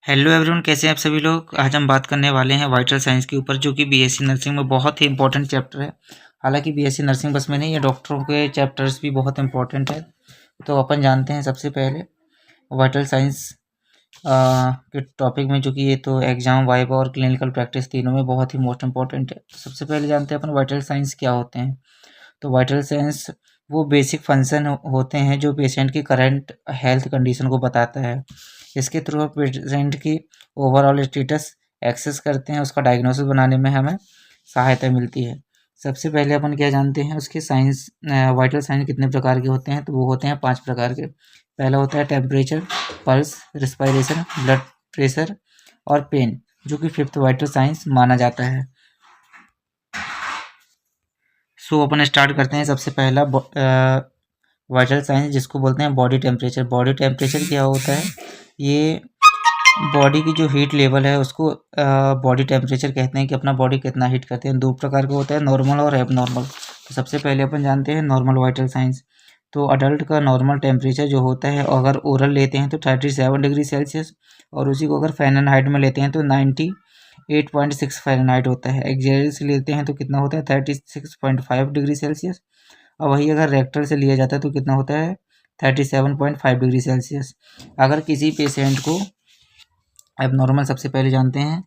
Hello everyone, कैसे हैं आप सभी लोग। आज हम बात करने वाले हैं वाइटल साइंस के ऊपर, जो कि बीएससी नर्सिंग में बहुत ही इंपॉर्टेंट चैप्टर है। हालांकि बीएससी नर्सिंग बस में नहीं, ये डॉक्टरों के चैप्टर्स भी बहुत इंपॉर्टेंट है। तो अपन जानते हैं सबसे पहले वाइटल साइंस के टॉपिक में, जो कि ये तो एग्जाम, वाइवा और क्लिनिकल प्रैक्टिस तीनों में बहुत ही मोस्ट इंपॉर्टेंट है। तो सबसे पहले जानते हैं अपन वाइटल साइंस क्या होते हैं। तो वाइटल साइंस वो बेसिक फंक्शन होते हैं जो पेशेंट की करंट हेल्थ कंडीशन को बताता है। इसके थ्रू पेशेंट की ओवरऑल स्टेटस एक्सेस करते हैं, उसका डायग्नोसिस बनाने में हमें सहायता मिलती है। सबसे पहले अपन क्या जानते हैं उसके साइंस, वाइटल साइंस कितने प्रकार के होते हैं। तो वो होते हैं 5 प्रकार के। पहला होता है temperature, pulse, respiration, blood pressure और पेन, जो कि 5th वाइटल साइंस माना जाता है। सो अपन स्टार्ट करते हैं। सबसे पहला वाइटल साइंस जिसको बोलते हैं बॉडी टेम्परेचर। बॉडी टेम्परेचर क्या होता है, ये बॉडी की जो हीट लेवल है उसको बॉडी टेम्परेचर कहते हैं, कि अपना बॉडी कितना हीट करते हैं। 2 प्रकार का होता है, नॉर्मल और एबनॉर्मल। तो सबसे पहले अपन जानते हैं नॉर्मल वाइटल साइंस। तो अडल्ट का नॉर्मल टेम्परेचर जो होता है, अगर ओरल लेते हैं तो 37 डिग्री सेल्सियस, और उसी को अगर फ़ारेनहाइट में लेते हैं तो 98.6 फ़ारेनहाइट होता है। एक्जेल से लेते हैं तो कितना होता है 36.5 डिग्री सेल्सियस, और वही अगर रेक्टल से लिया जाता है तो कितना होता है 37.5 डिग्री सेल्सियस। अगर किसी पेशेंट को एबनॉर्मल सबसे पहले जानते हैं,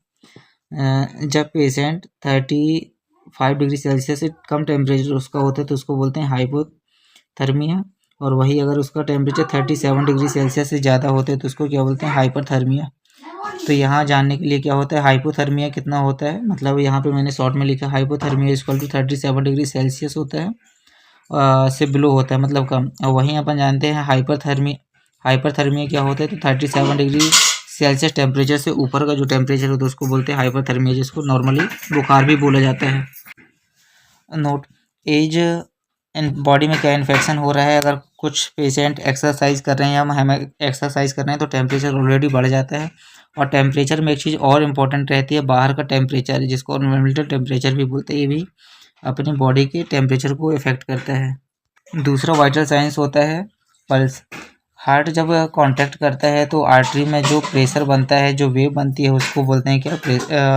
जब पेशेंट 35 डिग्री सेल्सियस से कम टेम्परेचर उसका होता है तो उसको बोलते हैं हाइपोथर्मिया, और वही अगर उसका टेम्परेचर 37 डिग्री सेल्सियस से ज़्यादा होता है तो उसको क्या बोलते हैं हाइपरथर्मिया। तो यहाँ जानने के लिए क्या होता है, हाइपोथर्मिया कितना होता है, मतलब यहाँ पे मैंने शॉर्ट में लिखा hypothermia equal to 37 degree Celsius होता है, से बिलो होता है मतलब कम। और वहीं अपन जानते हैं हाइपरथर्मिया क्या होता है, तो 37 डिग्री सेल्सियस टेम्परेचर से ऊपर का जो टेम्परेचर होता है उसको बोलते हैं हाइपरथर्मिया, जिसको नॉर्मली बुखार भी बोला जाता है। नोट, एज एंड बॉडी में क्या इन्फेक्शन हो रहा है। अगर कुछ पेशेंट एक्सरसाइज कर रहे हैं या हम एक्सरसाइज कर रहे हैं तो टेम्परेचर ऑलरेडी बढ़ जाता है। और टेम्परेचर में एक चीज़ और इम्पोर्टेंट रहती है, बाहर का टेम्परेचर, जिसको एनवायरमेंटल टेम्परेचर भी बोलते हैं। ये भी अपनी बॉडी के टेम्परेचर को इफेक्ट करता है। दूसरा वाइटल साइंस होता है पल्स। हार्ट जब कांटेक्ट करता है तो आर्टरी में जो प्रेशर बनता है, जो वेव बनती है, उसको बोलते हैं क्या,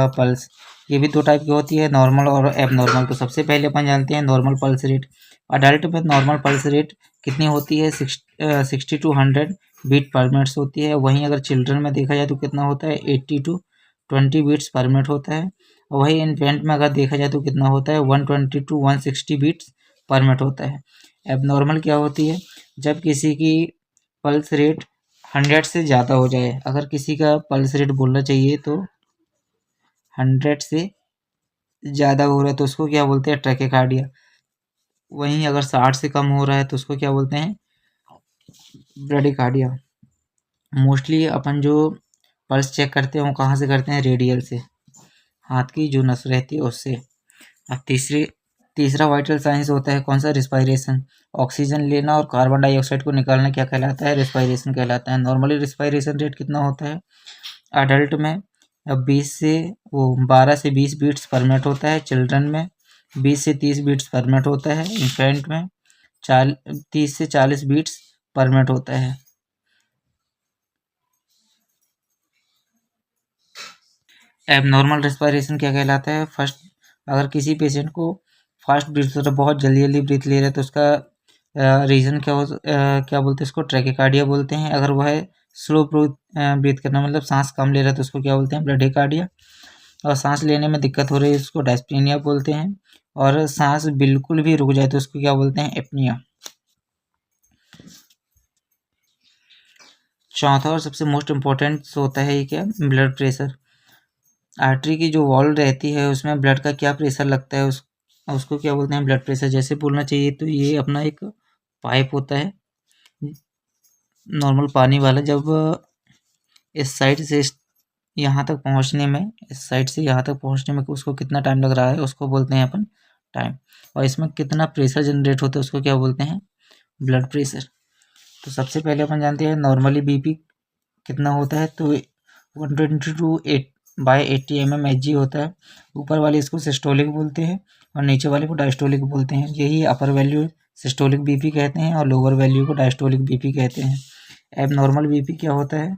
पल्स। ये भी 2 टाइप की होती है, नॉर्मल और एबनॉर्मल। तो सबसे पहले अपन जानते हैं नॉर्मल पल्स रेट। अडल्ट में नॉर्मल पल्स रेट कितनी होती है, 60 टू 100 बीट पर मिनट्स होती है। वहीं अगर चिल्ड्रन में देखा जाए तो कितना होता है 80 टू 20 बीट्स पर मिनट होता है। और वही इन्फेंट में अगर देखा जाए तो कितना होता है 120 टू 160 बीट्स पर मिनट होता है। एबनॉर्मल क्या होती है, जब किसी की पल्स रेट 100 से ज़्यादा हो जाए। अगर किसी का पल्स रेट बोलना चाहिए तो 100 से ज़्यादा हो रहा है तो उसको क्या बोलते हैं ट्रैकेकार्डिया। वहीं अगर 60 से कम हो रहा है तो उसको क्या बोलते हैं ब्रेडिकार्डिया। मोस्टली अपन जो पल्स चेक करते हैं वो कहाँ से करते हैं, रेडियल से, हाथ की जो नस रहती है उससे। अब तीसरा वाइटल साइंस होता है कौन सा, रिस्पायरेशन। ऑक्सीजन लेना और कार्बन डाइऑक्साइड को निकालना क्या कहलाता है, रिस्पायरेशन कहलाता है। नॉर्मली रिस्पायरेशन रेट कितना होता है अडल्ट में, 12 से 20 बीट्स पर मिनट होता है। चिल्ड्रन में 20 से 30 बीट्स पर मिनट होता है। इन्फेंट में 30 से 40 बीट्स पर मिनट होता है। एबनॉर्मल रेस्पिरेशन क्या कहलाता है, फर्स्ट, अगर किसी पेशेंट को फास्ट ब्रीथ हो रहा है, बहुत जल्दी जल्दी ब्रीथ ले रहा है तो उसका रीज़न क्या बोलते हैं, इसको ट्रैकेकार्डिया बोलते हैं। अगर वह स्लो ब्रीथ करना, मतलब सांस कम ले रहा है तो उसको क्या बोलते हैं ब्रेडिकार्डिया। और सांस लेने में दिक्कत हो रही है उसको डायस्पनीया बोलते हैं। और सांस बिल्कुल भी रुक जाए तो उसको क्या बोलते हैं एपनिया। चौथा और सबसे मोस्ट इम्पोर्टेंट होता है ये क्या, ब्लड प्रेशर। आर्टरी की जो वॉल रहती है उसमें ब्लड का क्या प्रेशर लगता है, उसको क्या बोलते हैं ब्लड प्रेशर। जैसे बोलना चाहिए तो ये अपना एक पाइप होता है नॉर्मल पानी वाला, जब इस साइड से यहाँ तक पहुँचने में, इस साइड से यहाँ तक पहुँचने में उसको कितना टाइम लग रहा है उसको बोलते हैं अपन टाइम। और इसमें कितना प्रेशर जनरेट होता है उसको क्या बोलते हैं ब्लड प्रेशर। तो सबसे पहले अपन जानते हैं नॉर्मली बीपी कितना होता है, तो 122/80 mm होता है। ऊपर वाले इसको सिस्टोलिक बोलते हैं और नीचे वाले को डायस्टोलिक बोलते हैं। यही अपर वैल्यू सिस्टोलिक बीपी कहते हैं और लोअर वैल्यू को डायस्टोलिक बीपी कहते हैं। एबनॉर्मल बीपी क्या होता है,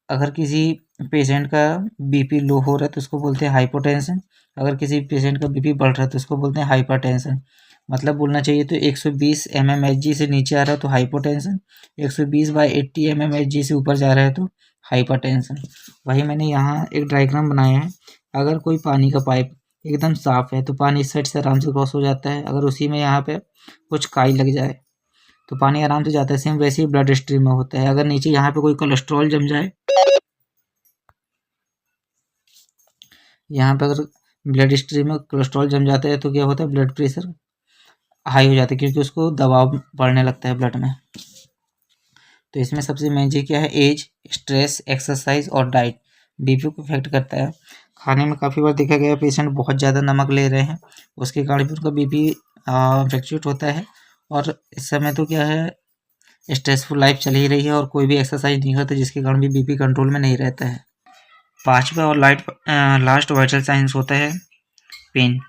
अगर किसी पेशेंट का बीपी लो हो रहा है तो उसको बोलते हैं हाइपोटेंशन। अगर किसी पेशेंट का बीपी बढ़ रहा है तो उसको बोलते हैं हाइपरटेंशन। मतलब बोलना चाहिए तो 120 mmHg से नीचे आ रहा है तो हाइपोटेंशन, 120/80 mmHg से ऊपर जा रहा है तो हाइपरटेंशन। वही मैंने यहाँ एक डायग्राम बनाया है। अगर कोई पानी का पाइप एकदम साफ है तो पानी इस साइड से आराम से क्रॉस हो जाता है। अगर उसी में यहाँ पे कुछ काई लग जाए तो पानी आराम से जाता है। सेम वैसे ही ब्लड स्ट्रीम में होता है। अगर नीचे यहाँ पे कोई कोलेस्ट्रॉल जम जाए, यहाँ पे अगर ब्लड स्ट्रीम में कोलेस्ट्रॉल जम जाता है तो क्या होता है, ब्लड प्रेशर हाई हो जाता है, क्योंकि उसको दबाव बढ़ने लगता है ब्लड में। तो इसमें सबसे मेन चीज़ क्या है, एज, स्ट्रेस, एक्सरसाइज और डाइट बीपी को इफेक्ट करता है। खाने में काफ़ी बार देखा गया पेशेंट बहुत ज़्यादा नमक ले रहे हैं, उसके कारण भी उनका बीपी फ्लक्चुएट होता है। और इस समय तो क्या है, स्ट्रेसफुल लाइफ चल ही रही है और कोई भी एक्सरसाइज नहीं करता, जिसके कारण भी बीपी कंट्रोल में नहीं रहता है। पांचवा और लास्ट वाइटल साइंस होता है पेन।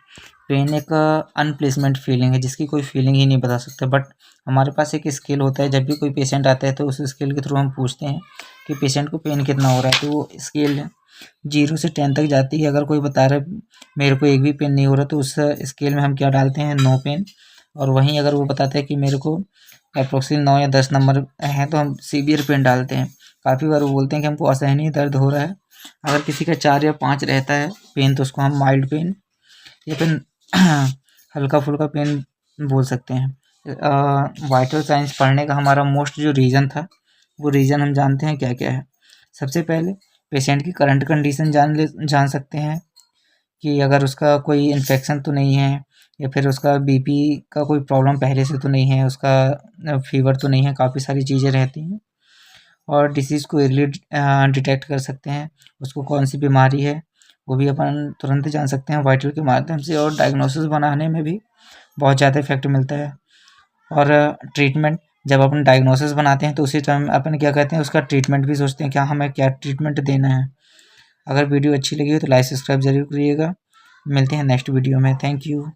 पेन एक अनप्लेसमेंट फीलिंग है जिसकी कोई फीलिंग ही नहीं बता सकते। बट हमारे पास एक स्केल होता है, जब भी कोई पेशेंट आता है तो उस स्केल के थ्रू हम पूछते हैं कि पेशेंट को पेन कितना हो रहा है। तो वो स्केल 0 से 10 तक जाती है। अगर कोई बता रहा है मेरे को एक भी पेन नहीं हो रहा तो उस स्केल में हम क्या डालते हैं, नो पेन। और वहीं अगर वो बताता है कि मेरे को अप्रोक्सीमेट 9 या 10 नंबर है तो हम सीवियर पेन डालते हैं। काफ़ी बार वो बोलते हैं कि हमको असहनीय दर्द हो रहा है। अगर किसी का 4 या 5 रहता है पेन तो उसको हम माइल्ड पेन या फिर हल्का फुल्का पेन बोल सकते हैं। वाइटल साइंस पढ़ने का हमारा मोस्ट जो रीज़न था, वो रीज़न हम जानते हैं क्या क्या है। सबसे पहले पेशेंट की करंट कंडीशन जान सकते हैं कि अगर उसका कोई इन्फेक्शन तो नहीं है, या फिर उसका बीपी का कोई प्रॉब्लम पहले से तो नहीं है, उसका फीवर तो नहीं है, काफ़ी सारी चीज़ें रहती हैं। और डिसीज़ को अर्ली डिटेक्ट कर सकते हैं, उसको कौन सी बीमारी है वो भी अपन तुरंत जान सकते हैं वाइटल के माध्यम से। और डायग्नोसिस बनाने में भी बहुत ज़्यादा इफेक्ट मिलता है। और ट्रीटमेंट, जब अपन डायग्नोसिस बनाते हैं तो उसी टाइम अपन क्या कहते हैं, उसका ट्रीटमेंट भी सोचते हैं, क्या हमें क्या ट्रीटमेंट देना है। अगर वीडियो अच्छी लगी हो तो लाइक सब्सक्राइब जरूर करिएगा। मिलते हैं नेक्स्ट वीडियो में। Thank you.